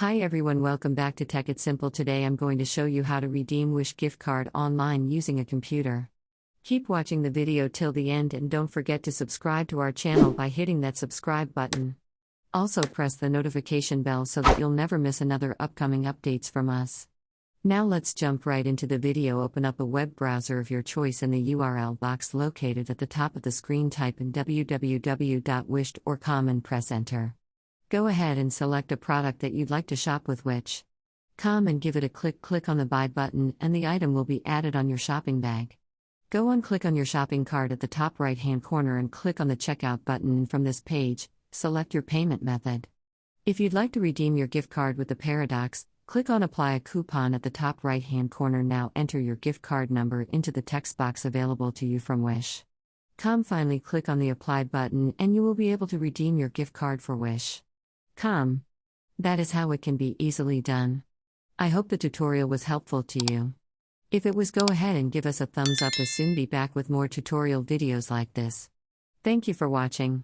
Hi everyone, welcome back to Tech It Simple. Today I'm going to show you how to redeem Wish gift card online using a computer. Keep watching the video till the end and don't forget to subscribe to our channel by hitting that subscribe button. Also press the notification bell so that you'll never miss another upcoming updates from us. Now let's jump right into the video. Open up a web browser of your choice in the URL box located at the top of the screen. Type in www.wish.com and press enter. Go ahead and select a product that you'd like to shop with Wish.com and give it a click. Click on the buy button and the item will be added on your shopping bag. Go on, click on your shopping cart at the top right hand corner and click on the checkout button, and from this page, select your payment method. If you'd like to redeem your gift card with the Paradox, click on apply a coupon at the top right hand corner. Now enter your gift card number into the text box available to you from Wish.com. Finally click on the apply button and you will be able to redeem your gift card for Wish.com. That is how it can be easily done. I hope the tutorial was helpful to you. If it was, go ahead and give us a thumbs up, as soon be back with more tutorial videos like this. Thank you for watching.